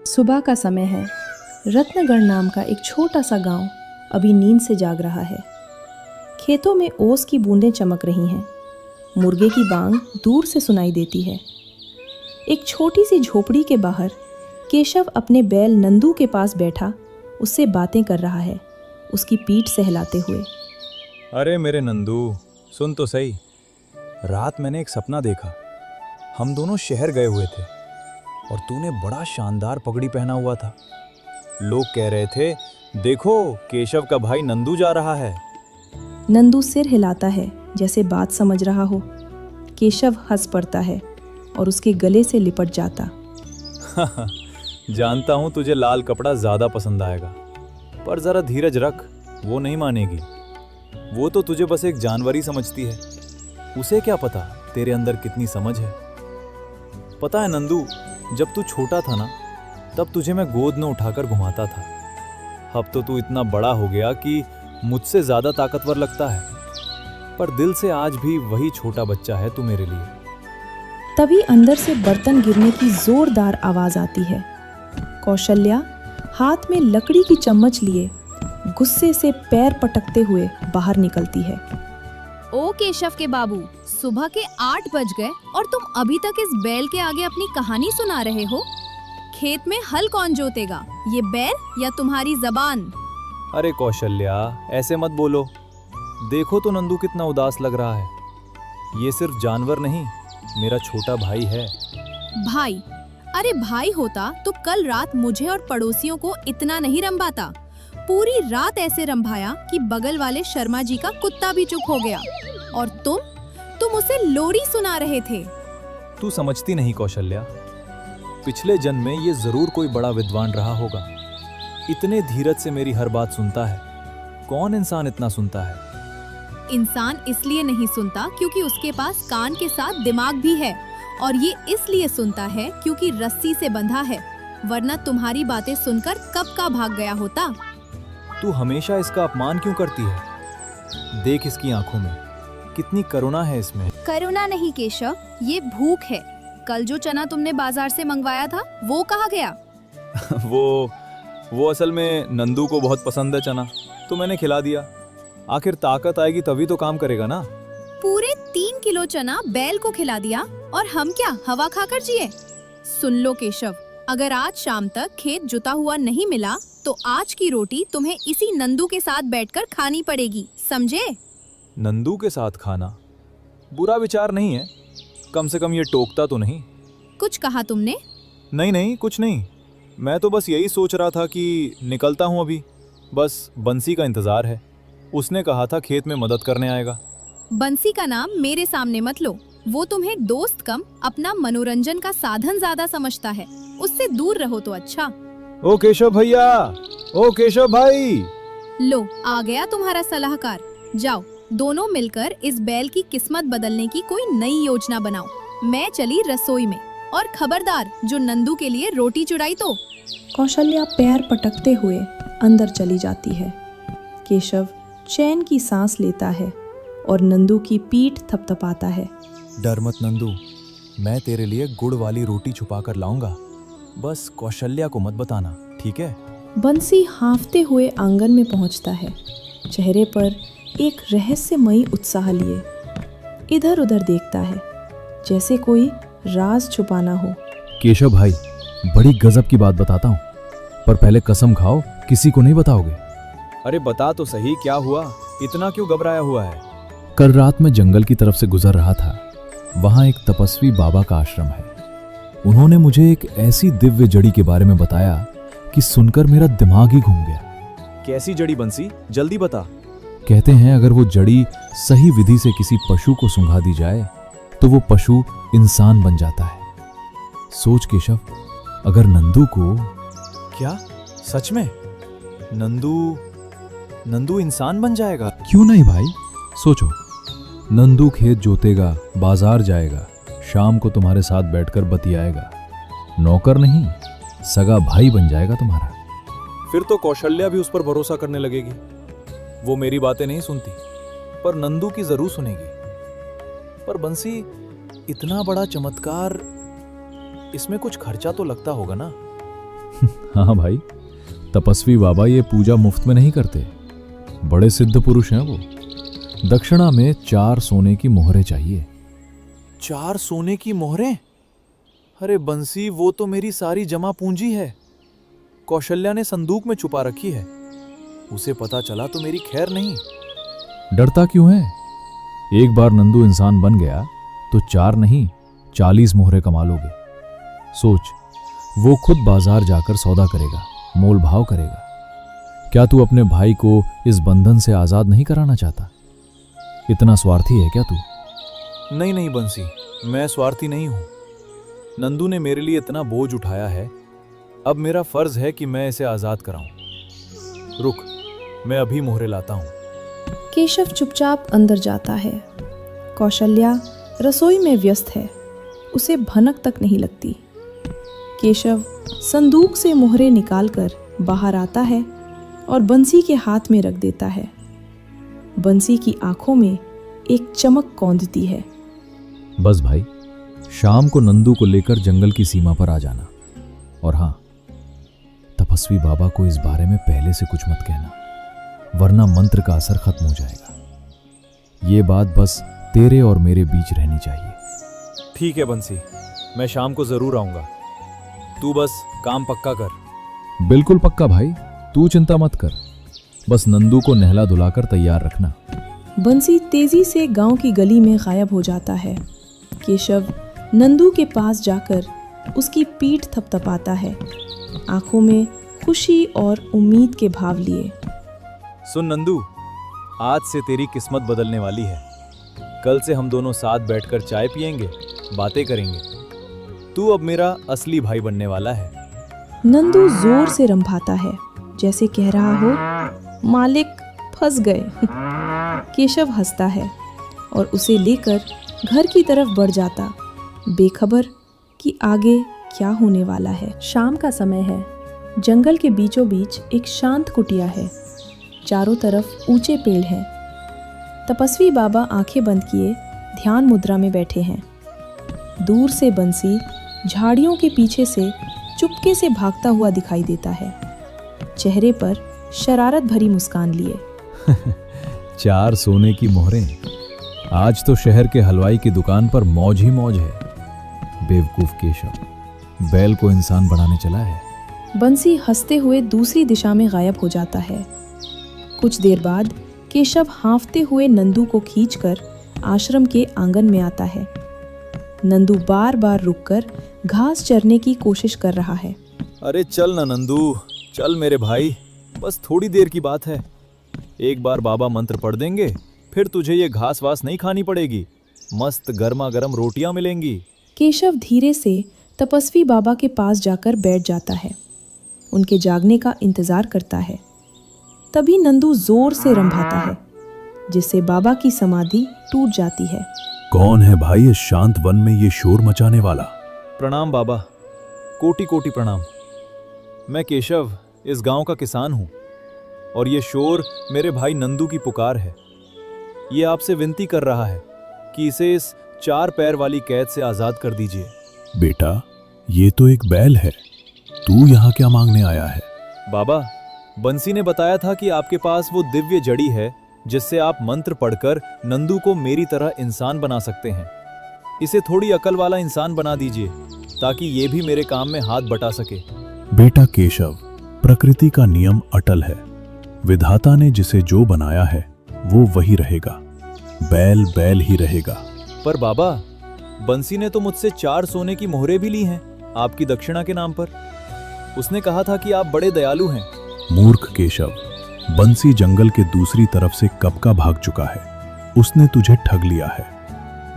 सुबह का समय है। रत्नगढ़ नाम का एक छोटा सा गांव अभी नींद से जाग रहा है। खेतों में ओस की बूंदें चमक रही हैं। मुर्गे की बांग दूर से सुनाई देती है। एक छोटी सी झोपड़ी के बाहर केशव अपने बैल नंदू के पास बैठा उससे बातें कर रहा है, उसकी पीठ सहलाते हुए। अरे मेरे नंदू, सुन तो सही। रात मैंने एक सपना देखा। हम दोनों शहर गए हुए थे और तूने बड़ा शानदार पगड़ी पहना हुआ था। लोग कह रहे थे, देखो केशव का भाई नंदू जा रहा है। नंदू सिर हिलाता है जैसे बात समझ रहा हो। केशव हंस पड़ता है और उसके गले से लिपट जाता। जानता हूं तुझे लाल कपड़ा ज्यादा पसंद आएगा, पर जरा धीरज रख, वो नहीं मानेगी। वो तो तुझे बस एक जानवर ही समझती है। उसे क्या पता तेरे अंदर कितनी समझ है। पता है नंदू, जब तू छोटा था ना, तब तुझे मैं गोद में उठाकर घुमाता था। अब तो तू इतना बड़ा हो गया कि मुझसे ज्यादा ताकतवर लगता है, पर दिल से आज भी वही छोटा बच्चा है तू मेरे लिए। तभी अंदर से बर्तन गिरने की जोरदार आवाज आती है। कौशल्या हाथ में लकड़ी की चम्मच लिए गुस्से से पैर पटकते हुए बाहर निकलती है। ओ केशव के बाबू, सुबह के 8 बज गए और तुम अभी तक इस बैल के आगे अपनी कहानी सुना रहे हो। खेत में हल कौन जोतेगा, ये बैल या तुम्हारी जबान? अरे कौशल्या, ऐसे मत बोलो। देखो तो नंदू कितना उदास लग रहा है। ये सिर्फ जानवर नहीं, मेरा छोटा भाई है। भाई? अरे भाई होता तो कल रात मुझे और पड़ोसियों को इतना नहीं रंभाता। पूरी रात ऐसे रंभाया कि बगल वाले शर्मा जी का कुत्ता भी चुप हो गया। और तुम उसे लोरी सुना रहे थे। तू समझती नहीं कौशल्या, पिछले जन्म में ये जरूर कोई बड़ा विद्वान रहा होगा। इतने धीरज से मेरी हर बात सुनता है। कौन इंसान इतना सुनता है? इंसान इसलिए नहीं सुनता क्योंकि उसके पास कान के साथ दिमाग भी है, और ये इसलिए सुनता है क्योंकि रस्सी से बंधा है, वरना तुम्हारी बातें सुनकर कब का भाग गया होता। तू हमेशा इसका अपमान क्यों करती है? देख इसकी आंखों में कितनी करुणा है इसमें। करुणा नहीं केशव, ये भूख है। कल जो चना तुमने बाजार से मंगवाया था वो कहाँ गया? वो असल में नंदू को बहुत पसंद है चना, तो मैंने खिला दिया। आखिर ताकत आएगी तभी तो काम करेगा ना। पूरे 3 किलो चना बैल को खिला दिया और हम क्या हवा खाकर जिए? सुन लो केशव, अगर आज शाम तक खेत जुता हुआ नहीं मिला तो आज की रोटी तुम्हें इसी नंदू के साथ बैठकर खानी पड़ेगी, समझे? नंदू के साथ खाना बुरा विचार नहीं है, कम से कम ये टोकता तो नहीं। कुछ कहा तुमने? नहीं, कुछ नहीं। मैं तो बस यही सोच रहा था कि निकलता हूँ अभी, बस बंसी का इंतजार है। उसने कहा था खेत में मदद करने आएगा। बंसी का नाम मेरे सामने मत लो। वो तुम्हें दोस्त कम अपना मनोरंजन का साधन ज्यादा समझता है। उससे दूर रहो तो अच्छा। ओ केशव भैया, ओ केशव भाई। लो, आ गया तुम्हारा सलाहकार। जाओ, दोनों मिलकर इस बैल की किस्मत बदलने की कोई नई योजना बनाओ। मैं चली रसोई में, और खबरदार जो नंदू के लिए रोटी चुराई तो। कौशल्या पैर पटकते हुए अंदर चली जाती है। केशव चैन की सांस लेता है और नंदू की पीठ थपथपाता है। डर मत नंदू, मैं तेरे लिए गुड़ वाली रोटी छुपा कर लाऊंगा। बस कौशल्या को मत बताना, ठीक है? बंसी हाँफते हुए आंगन में पहुंचता है, चेहरे पर एक रहस्यमयी उत्साह लिए। इधर उधर देखता है जैसे कोई राज छुपाना हो। केशव भाई, बड़ी गजब की बात बताता हूँ, पर पहले कसम खाओ किसी को नहीं बताओगे। अरे बता तो सही, क्या हुआ? इतना क्यों घबराया हुआ है? कल रात में जंगल की तरफ से गुजर रहा था। वहां एक तपस्वी बाबा का आश्रम है। उन्होंने मुझे एक ऐसी दिव्य जड़ी के बारे में बताया कि सुनकर मेरा दिमाग ही घूम गया। कैसी जड़ी बंसी, जल्दी बता। कहते हैं अगर वो जड़ी सही विधि से किसी पशु को सुंघा दी जाए तो वो पशु इंसान बन जाता है। सोच केशव, अगर नंदू को। क्या सच में? नंदू इंसान बन जाएगा? क्यों नहीं भाई, सोचो। नंदू खेत जोतेगा, बाजार जाएगा, शाम को तुम्हारे साथ बैठकर बतियाएगा। नौकर नहीं, सगा भाई बन जाएगा तुम्हारा। फिर तो कौशल्या भी उस पर भरोसा करने लगेगी। वो मेरी बातें नहीं सुनती, पर नंदू की जरूर सुनेगी। पर बंसी, इतना बड़ा चमत्कार, इसमें कुछ खर्चा तो लगता होगा ना? हाँ भाई, तपस्वी बाबा ये पूजा मुफ्त में नहीं करते, बड़े सिद्ध पुरुष हैं वो। दक्षिणा में 4 सोने की मोहरें चाहिए। 4 सोने की मोहरें? अरे बंसी, वो तो मेरी सारी जमा पूंजी है। कौशल्या ने संदूक में छुपा रखी है, उसे पता चला तो मेरी खैर नहीं। डरता क्यों है? एक बार नंदू इंसान बन गया तो 4 नहीं 40 मोहरें कमा लोगे। सोच, वो खुद बाजार जाकर सौदा करेगा, मोल भाव करेगा। क्या तू अपने भाई को इस बंधन से आजाद नहीं कराना चाहता? इतना स्वार्थी है क्या तू? नहीं नहीं बंसी, मैं स्वार्थी नहीं हूं। नंदू ने मेरे लिए इतना बोझ उठाया है, अब मेरा फर्ज है कि मैं इसे आजाद कराऊं। रुक, मैं अभी मोहरे लाता हूं। केशव चुपचाप अंदर जाता है। कौशल्या रसोई में व्यस्त है, उसे भनक तक नहीं लगती। केशव संदूक से मोहरे निकालकर बाहर आता है और बंसी के हाथ में रख देता है। बंसी की आंखों में एक चमक कौंधती है। बस भाई, शाम को नंदू को लेकर जंगल की सीमा पर आ जाना। और हाँ, तपस्वी बाबा को इस बारे में पहले से कुछ मत कहना, वरना मंत्र का असर खत्म हो जाएगा। ये बात बस तेरे और मेरे बीच रहनी चाहिए। ठीक है बंसी, मैं शाम को जरूर आऊंगा। तू बस काम पक्का कर। बिल्कुल पक्का भाई, तू चिंता मत कर। बस नंदू को नहला धुलाकर तैयार रखना। बंसी तेजी से गांव की गली में गायब हो जाता है। केशव नंदू के पास जाकर उसकी पीठ थपथपाता है, आंखों में खुशी और उम्मीद के भाव लिए। सुन नंदू, आज से तेरी किस्मत बदलने वाली है। कल से हम दोनों साथ बैठकर चाय पिएंगे, बातें करेंगे। तू अब मेरा असली भाई बनने वाला है। नंदू जोर से रंभाता है, जैसे कह रहा हो, मालिक फंस गए। केशव हंसता है और उसे लेकर घर की तरफ बढ़ जाता, बेखबर कि आगे क्या होने वाला है। शाम का समय है। जंगल के बीचों बीच एक शांत कुटिया है। चारों तरफ ऊंचे पेड़ हैं। तपस्वी बाबा आंखें बंद किए ध्यान मुद्रा में बैठे हैं। दूर से बंसी झाड़ियों के पीछे से चुपके से भागता हुआ दिखाई देता है, चेहरे पर शरारत भरी मुस्कान लिए। 4 सोने की मोहरें? आज तो शहर के हलवाई की दुकान पर मौज ही मौज है। बेवकूफ केशव, बैल को इंसान बनाने चला है। बंसी हंसते हुए दूसरी दिशा में गायब हो जाता है। कुछ देर बाद केशव हाँफते हुए नंदू को खींचकर आश्रम के आंगन में आता है। नंदू बार बार रुककर घास चरने की कोशिश कर रहा है। अरे चल ना नंदू, चल मेरे भाई, बस थोड़ी देर की बात है। एक बार बाबा मंत्र पढ़ देंगे, फिर तुझे ये घास वास नहीं खानी पड़ेगी। मस्त गर्मा गर्म रोटियां मिलेंगी। केशव धीरे से तपस्वी बाबा के पास जाकर बैठ जाता है, उनके जागने का इंतजार करता है। तभी नंदू जोर से रंभाता है, जिससे बाबा की समाधि टूट जाती है। कौन है भाई इस शांत वन में ये शोर मचाने वाला? प्रणाम बाबा, कोटि कोटि प्रणाम। मैं केशव इस गांव का किसान हूं और ये शोर मेरे भाई नंदू की पुकार है। ये आपसे विनती कर रहा है कि इसे इस 4 पैर वाली कैद से आजाद कर दीजिए। बेटा, ये तो एक बैल है, तू यहाँ क्या मांगने आया है? बाबा, बंसी ने बताया था कि आपके पास वो दिव्य जड़ी है जिससे आप मंत्र पढ़कर नंदू को मेरी तरह इंसान बना सकते हैं। इसे थोड़ी अकल वाला इंसान बना दीजिए ताकि ये भी मेरे काम में हाथ बटा सके। बेटा केशव, प्रकृति का नियम अटल है। विधाता ने जिसे जो बनाया है वो वही रहेगा। बैल बैल ही रहेगा। पर बाबा, बंसी ने तो मुझसे 4 सोने की मोहरें भी ली हैं आपकी दक्षिणा के नाम पर। उसने कहा था कि आप बड़े दयालु हैं। मूर्ख केशव, बंसी जंगल के दूसरी तरफ से कब का भाग चुका है। उसने तुझे ठग लिया है।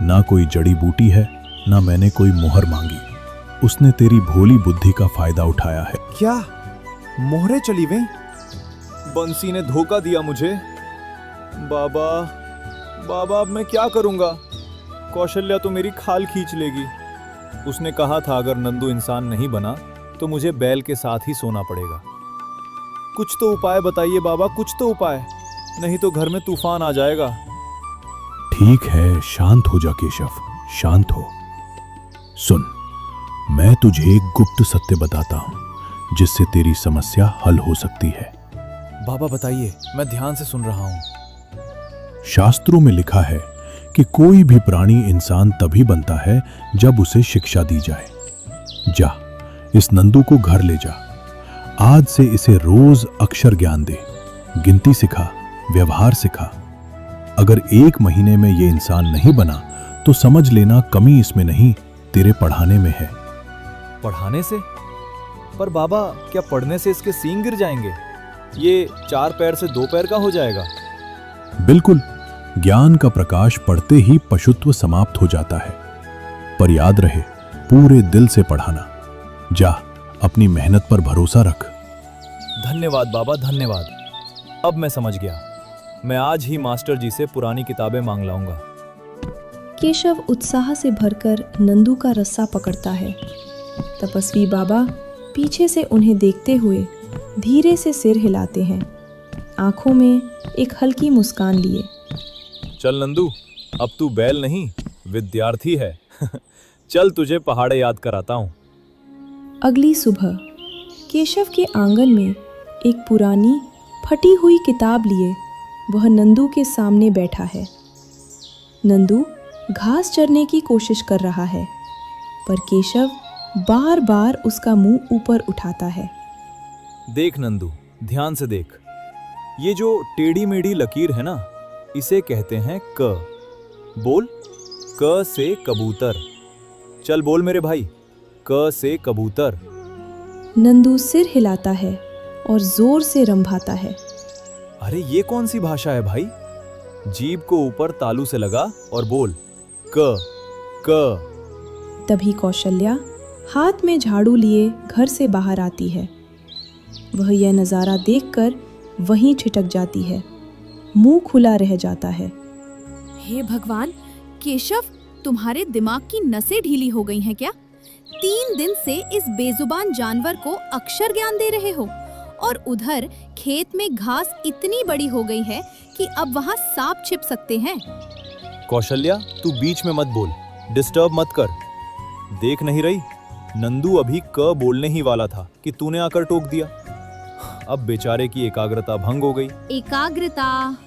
ना कोई जड़ी बूटी है, ना मैंने कोई मोहर मांगी। उसने तेरी भोली बुद्धि का फायदा उठाया है। क्या मोहरें चली गईं? बंसी ने धोखा दिया मुझे। बाबा, बाबा, अब मैं क्या करूंगा? कौशल्या तो मेरी खाल खींच लेगी। उसने कहा था अगर नंदू इंसान नहीं बना तो मुझे बैल के साथ ही सोना पड़ेगा। कुछ तो उपाय बताइए बाबा, कुछ तो उपाय, नहीं तो घर में तूफान आ जाएगा। ठीक है, शांत हो जा केशव, शांत हो। सुन, मैं तुझे एक गुप्त सत्य बताता हूं। जिससे तेरी समस्या हल हो सकती है। बाबा बताइए, मैं ध्यान से सुन रहा हूं। शास्त्रों में लिखा है कि कोई भी प्राणी इंसान तभी बनता है जब उसे शिक्षा दी जाए। जा, इस नंदू को घर ले जा। आज से इसे रोज अक्षर ज्ञान दे, गिनती सिखा, व्यवहार सिखा। अगर 1 महीने में ये इंसान नहीं बना तो समझ लेना कमी इसमें नहीं, तेरे पढ़ाने में है। पढ़ाने से? पर बाबा, क्या पढ़ने से इसके सींग गिर जाएंगे? ये 4 पैर से 2 पैर का हो जाएगा। बिल्कुल, ज्ञान का प्रकाश पढ़ते ही पशुत्व समाप्त हो जाता है। पर याद रहे, पूरे दिल से पढ़ाना। जा, अपनी मेहनत पर भरोसा रख। धन्यवाद बाबा, धन्यवाद। अब मैं समझ गया। मैं आज ही मास्टर जी से पुरानी किताबें मांग लाऊंगा। केशव उत्साह से भरकर नंदू का रस्सा पकड़ता है। तपस्वी बाबा पीछे से उन्हें देखते हुए धीरे से सिर हिलाते हैं, आंखों में एक हल्की मुस्कान लिए। चल नंदू, अब तू बैल नहीं, विद्यार्थी है। चल, तुझे पहाड़े याद कराता हूँ। अगली सुबह केशव के आंगन में एक पुरानी फटी हुई किताब लिए वह नंदू के सामने बैठा है। नंदू घास चरने की कोशिश कर रहा है, पर केशव बार बार उसका मुंह ऊपर उठाता है। देख नंदू, ध्यान से देख। ये जो टेढ़ी मेढ़ी लकीर है ना, इसे कहते हैं क। बोल, क से कबूतर। चल बोल मेरे भाई, क से कबूतर। नंदू सिर हिलाता है और जोर से रंभाता है। अरे ये कौन सी भाषा है भाई? जीभ को ऊपर तालू से लगा और बोल, क क। तभी कौशल्या हाथ में झाड़ू लिए घर से बाहर आती है। वह यह नज़ारा देखकर वहीं ठिठक जाती है, मुंह खुला रह जाता है। हे भगवान, केशव, तुम्हारे दिमाग की नसें ढीली हो गई हैं क्या? 3 दिन से इस बेजुबान जानवर को अक्षर ज्ञान दे रहे हो, और उधर खेत में घास इतनी बड़ी हो गई है कि अब वहाँ सांप छिप सकते हैं। कौशल्या, तू बीच में मत बोल, डिस्टर्ब मत कर। देख नहीं रही, नंदू अभी क बोलने ही वाला था कि तूने आकर टोक दिया। अब बेचारे की एकाग्रता भंग हो गई। एकाग्रता?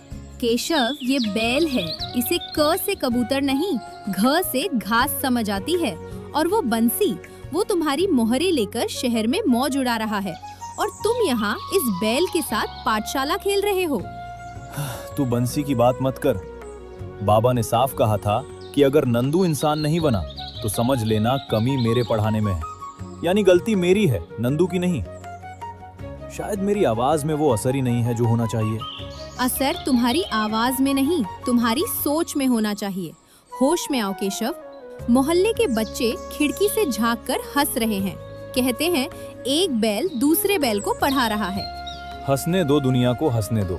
केशव, ये बैल है, इसे क से कबूतर नहीं, घ से घास समझ आती है। और वो बंसी, वो तुम्हारी मोहरे लेकर शहर में मौज उड़ा रहा है, और तुम यहाँ इस बैल के साथ पाठशाला खेल रहे हो। तू बंसी की बात मत कर। बाबा ने साफ कहा था कि अगर नंदू इंसान नहीं बना तो समझ लेना कमी मेरे पढ़ाने में है, यानी गलती मेरी है, नंदू की नहीं। शायद मेरी आवाज में वो असर ही नहीं है जो होना चाहिए। असर तुम्हारी आवाज में नहीं, तुम्हारी सोच में होना चाहिए। होश में आओ केशव। मोहल्ले के बच्चे खिड़की से झांक कर हंस रहे हैं। कहते हैं एक बैल दूसरे बैल को पढ़ा रहा है। हंसने दो, दुनिया को हंसने दो।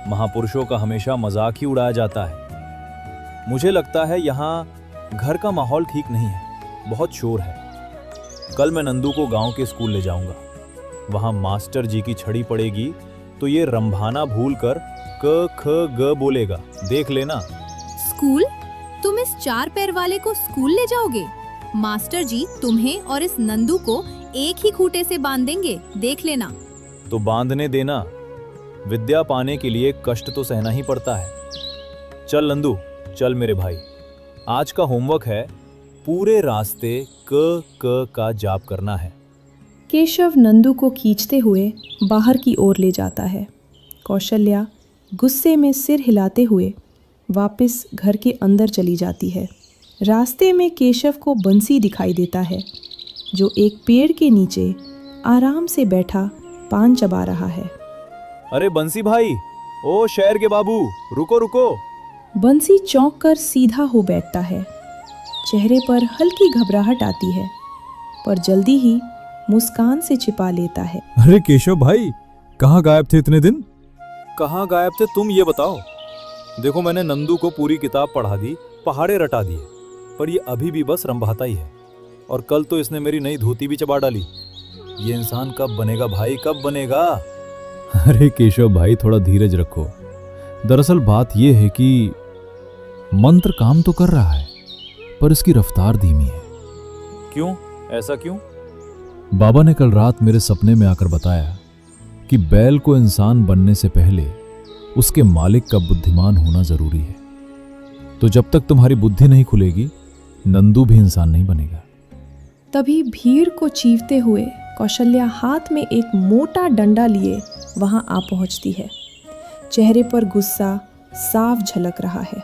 महापुरुषों का हमेशा मजाक ही उड़ाया जाता है। मुझे लगता है यहाँ घर का माहौल ठीक नहीं है, बहुत शोर है। कल मैं नंदू को गांव के स्कूल ले जाऊंगा। वहां मास्टर जी की छड़ी पड़ेगी तो ये रंभाना भूल कर क ख ग बोलेगा, देख लेना। स्कूल? तुम इस 4 पैर वाले को स्कूल ले जाओगे? मास्टर जी तुम्हें और इस नंदू को एक ही खूंटे से बांध देंगे, देख लेना। तो बांधने देना, विद्या पाने के लिए कष्ट तो सहना ही पड़ता है। चल नंदू, चल मेरे भाई। आज का होमवर्क है, पूरे रास्ते क क का जाप करना है। केशव नंदू को खींचते हुए बाहर की ओर ले जाता है। कौशल्या गुस्से में सिर हिलाते हुए वापस घर के अंदर चली जाती है। रास्ते में केशव को बंसी दिखाई देता है, जो एक पेड़ के नीचे आराम से बैठा पान चबा रहा है। अरे बंसी भाई, ओ शहर के बाबू, रुको रुको। बंसी चौंक कर सीधा हो बैठता है। चेहरे पर हल्की घबराहट आती है, पर जल्दी ही मुस्कान से छिपा लेता है। अरे केशव भाई, कहाँ गायब थे इतने दिन? कहाँ गायब थे तुम, ये बताओ। देखो, मैंने नंदू को पूरी किताब पढ़ा दी, पहाड़े रटा दिए, पर ये अभी भी बस रंभाता ही है। और कल तो इसने मेरी नई धोती भी चबा डाली। ये इंसान कब बनेगा भाई, कब बनेगा? अरे केशव भाई, थोड़ा धीरज रखो। दरअसल बात यह है कि मंत्र काम तो कर रहा है, पर इसकी रफ्तार धीमी है। क्यों? ऐसा क्यों? बाबा ने कल रात मेरे सपने में आकर बताया कि बैल को इंसान बनने से पहले उसके मालिक का बुद्धिमान होना जरूरी है। तो जब तक तुम्हारी बुद्धि नहीं खुलेगी, नंदू भी इंसान नहीं बनेगा। तभी भीड़ को चीरते हुए कौशल्या हाथ में एक मोटा डंडा लिए वहां आ पहुंचती है। चेहरे पर गुस्सा साफ झलक रहा है।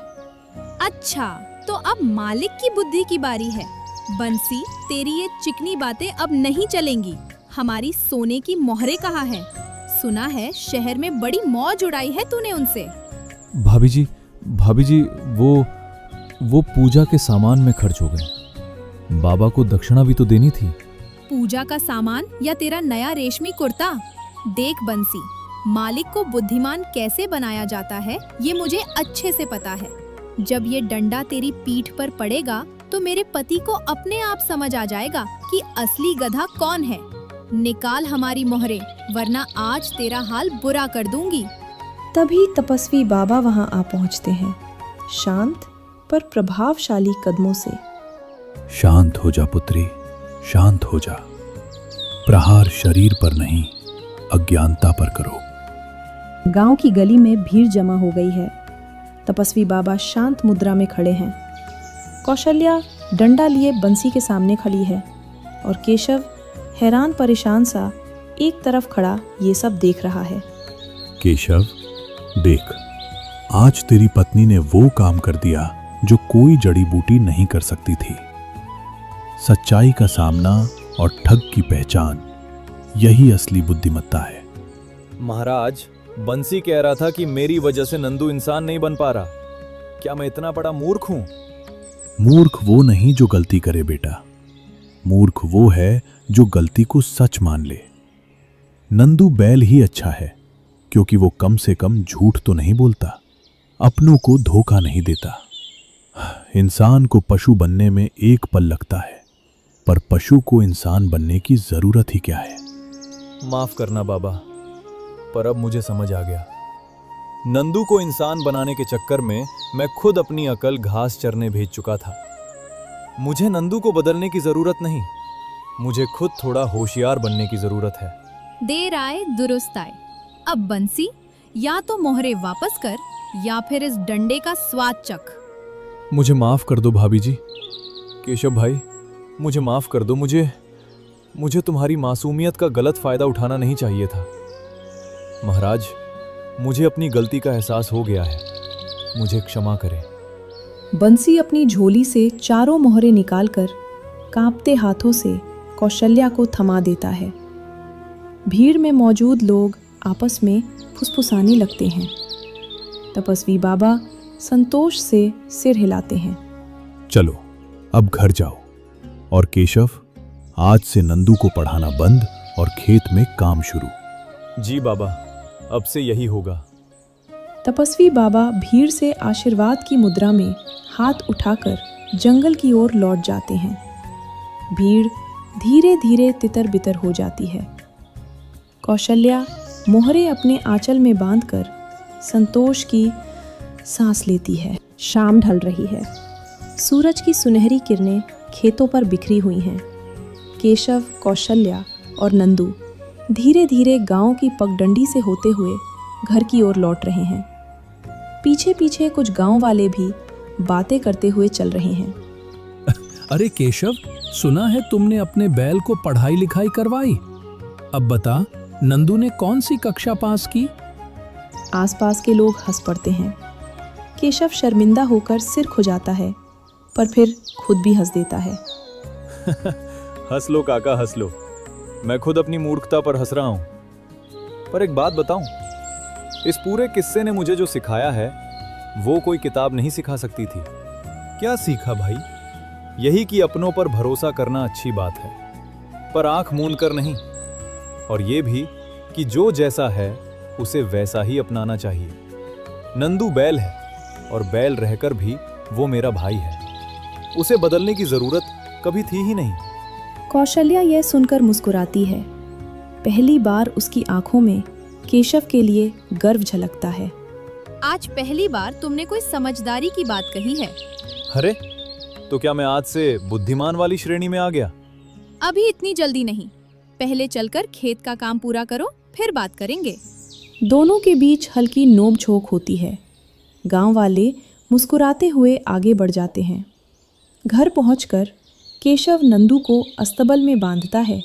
अच्छा, तो अब मालिक की बुद्धि की बारी है। बंसी, तेरी ये चिकनी बातें अब नहीं चलेंगी। हमारी सोने की मोहरे कहाँ है? सुना है शहर में बड़ी मौज उड़ाई है तूने उनसे। भाभी जी, वो पूजा के सामान में खर्च हो गए। बाबा को दक्षिणा भी तो देनी थी। पूजा का सामान या तेरा नया रेशमी कुर्ता? देख बंसी, मालिक को बुद्धिमान कैसे बनाया जाता है ये मुझे अच्छे से पता है। जब ये डंडा तेरी पीठ पर पड़ेगा तो मेरे पति को अपने आप समझ आ जाएगा कि असली गधा कौन है। निकाल हमारी मोहरे, वरना आज तेरा हाल बुरा कर दूंगी। तभी तपस्वी बाबा वहां आ पहुंचते हैं, शांत पर प्रभावशाली कदमों से। शांत हो जा पुत्री, शांत हो जा। प्रहार शरीर पर नहीं, अज्ञानता पर करो। गांव की गली में भीड़ जमा हो गई है। तपस्वी बाबा शांत मुद्रा में खड़े हैं। कौशल्या डंडा लिए बंसी के सामने खड़ी है और केशव हैरान परेशान सा एक तरफ खड़ा ये सब देख रहा है। केशव, देख, आज तेरी पत्नी ने वो काम कर दिया जो कोई जड़ी बूटी नहीं कर सकती थी। सच्चाई का सामना और ठग की पहचान, यही असली बुद्धिमत्ता है। महाराज, बंसी कह रहा था कि मेरी वजह से नंदू इंसान नहीं बन पा रहा। क्या मैं इतना बड़ा मूर्ख हूं? मूर्ख वो नहीं जो गलती करे बेटा, मूर्ख वो है जो गलती को सच मान ले। नंदू बैल ही अच्छा है क्योंकि वो कम से कम झूठ तो नहीं बोलता, अपनों को धोखा नहीं देता। इंसान को पशु बनने में एक पल लगता है, पर पशु को इंसान बनने की जरूरत ही क्या है। माफ करना बाबा, पर अब मुझे समझ आ गया। नंदू को इंसान बनाने के चक्कर में मैं खुद अपनी अकल घास चरने भेज चुका था। मुझे नंदू को बदलने की जरूरत नहीं, मुझे खुद थोड़ा होशियार बनने की जरूरत है। देर आए दुरुस्त आए। अब बंसी, या तो मोहरे वापस कर या फिर इस डंडे का स्वाद चख। मुझे माफ कर दो भाभी जी। केशव भाई, मुझे माफ कर दो। मुझे तुम्हारी मासूमियत का गलत फायदा उठाना नहीं चाहिए था। महाराज, मुझे अपनी गलती का एहसास हो गया है, मुझे क्षमा करें। बंसी अपनी झोली से चारों मोहरे निकालकर कांपते हाथों से कौशल्या को थमा देता है। भीड़ में मौजूद लोग आपस में फुसफुसाने लगते हैं। तपस्वी बाबा संतोष से सिर हिलाते हैं। चलो अब घर जाओ, और केशव, आज से नंदू को पढ़ाना बंद और खेत में काम शुरू। जी बाबा, अब से यही होगा। तपस्वी बाबा भीड़ से आशीर्वाद की मुद्रा में हाथ उठाकर जंगल की ओर लौट जाते हैं। भीड़ धीरे धीरे तितर बितर हो जाती है। कौशल्या मोहरे अपने आंचल में बांधकर संतोष की सांस लेती है। शाम ढल रही है। सूरज की सुनहरी किरणें खेतों पर बिखरी हुई हैं। केशव, कौशल्या और नंदू धीरे धीरे गांव की पगडंडी से होते हुए घर की ओर लौट रहे हैं। पीछे पीछे कुछ गांव वाले भी बातें करते हुए चल रहे हैं। अरे केशव, सुना है तुमने अपने बैल को पढ़ाई लिखाई करवाई। अब बता, नंदू ने कौन सी कक्षा पास की? आसपास के लोग हंस पड़ते हैं। केशव शर्मिंदा होकर सिर खुजाता है, पर फिर खुद भी हंस देता है। हंस लो काका, हंस लो। मैं खुद अपनी मूर्खता पर हंस रहा हूं। पर एक बात बताऊं, इस पूरे किस्से ने मुझे जो सिखाया है वो कोई किताब नहीं सिखा सकती थी। क्या सीखा भाई? यही कि अपनों पर भरोसा करना अच्छी बात है, पर आंख मूंद कर नहीं। और ये भी कि जो जैसा है उसे वैसा ही अपनाना चाहिए। नंदू बैल है और बैल रहकर भी वो मेरा भाई है। उसे बदलने की जरूरत कभी थी ही नहीं। कौशल्या यह सुनकर मुस्कुराती है। पहली बार उसकी आंखों में केशव के लिए गर्व झलकता है। आज पहली बार तुमने कोई समझदारी की बात कही है। अरे, तो क्या मैं आज से बुद्धिमान वाली श्रेणी में आ गया? अभी इतनी जल्दी नहीं। पहले चलकर खेत का काम पूरा करो, फिर बात करेंगे। दोनों के बीच हल्की नोक-झोंक होती है। गांव वाले मुस्कुराते हुए आगे बढ़ जाते हैं। घर पहुंचकर केशव नंदू को अस्तबल में बांधता है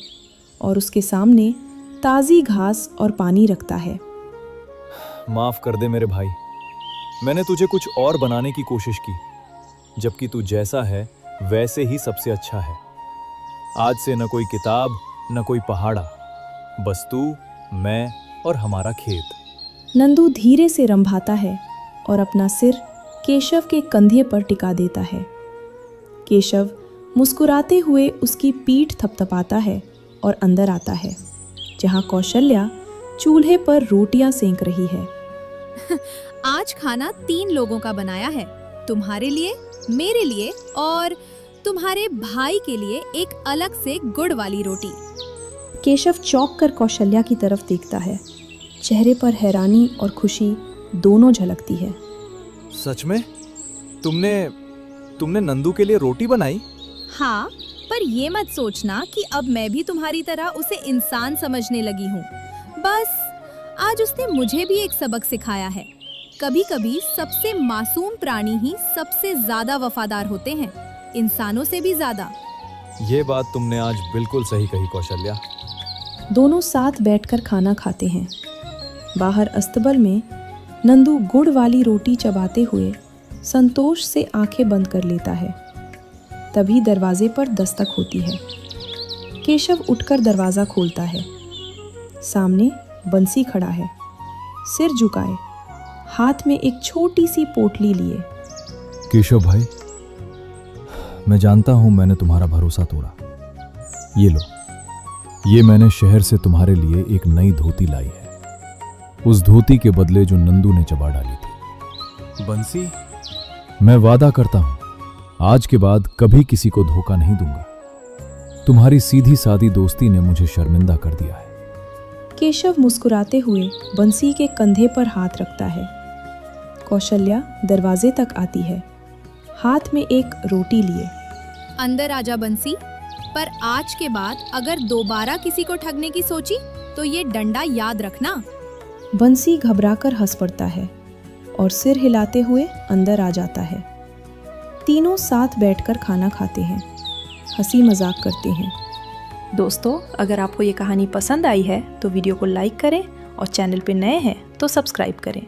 और उसके सामने ताज़ी घास और पानी रखता है। माफ कर दे मेरे भाई, मैंने तुझे कुछ और बनाने की कोशिश की, जबकि तू जैसा है वैसे ही सबसे अच्छा है। आज से न कोई किताब न कोई पहाड़ा, बस तू, मैं और हमारा खेत। नंदू धीरे से रंभाता है और अपना सिर केशव के कंधे पर टिका देता है। केशव मुस्कुराते हुए उसकी पीठ थपथपाता है और अंदर आता है, जहां कौशल्या चूल्हे पर रोटियां सेंक रही है। आज खाना 3 लोगों का बनाया है, तुम्हारे लिए, मेरे लिए और तुम्हारे भाई के लिए एक अलग से गुड़ वाली रोटी। केशव चौंक कर कौशल्या की तरफ देखता है। चेहरे पर हैरानी और खुशी दोनों झलकती है। सच में? तुमने नंदू के लिए रोटी बनाई? हाँ, पर ये मत सोचना कि अब मैं भी तुम्हारी तरह उसे इंसान समझने लगी हूँ। बस आज उसने मुझे भी एक सबक सिखाया है। कभी कभी सबसे मासूम प्राणी ही सबसे ज्यादा वफादार होते हैं, इंसानों से भी ज्यादा। ये बात तुमने आज बिल्कुल सही कही कौशल्या। दोनों साथ बैठकर खाना खाते हैं। बाहर अस्तबल में नंदू गुड़ वाली रोटी चबाते हुए संतोष से आंखें बंद कर लेता है। तभी दरवाजे पर दस्तक होती है। केशव उठकर दरवाज़ा खोलता है। सामने बंसी खड़ा है, सिर झुकाए, हाथ में एक छोटी सी पोटली लिए। केशव भाई, मैं जानता हूं मैंने तुम्हारा भरोसा तोड़ा। ये लो, ये मैंने शहर से तुम्हारे लिए एक नई धोती लाई है, उस धोती के बदले जो नंदू ने चबा डाली थी। बंसी? मैं वादा करता हूं आज के बाद कभी किसी को धोखा नहीं दूंगा। तुम्हारी सीधी सादी दोस्ती ने मुझे शर्मिंदा कर दिया है। केशव मुस्कुराते हुए बंसी के कंधे पर हाथ रखता है। कौशल्या दरवाजे तक आती है, हाथ में एक रोटी लिए। अंदर आजा बंसी, पर आज के बाद अगर दोबारा किसी को ठगने की सोची तो ये डंडा याद रखना। बंसी घबराकर हंस पड़ता है और सिर हिलाते हुए अंदर आ जाता है। तीनों साथ बैठकर खाना खाते हैं, हंसी मजाक करते हैं। दोस्तों, अगर आपको ये कहानी पसंद आई है तो वीडियो को लाइक करें और चैनल पे नए हैं तो सब्सक्राइब करें।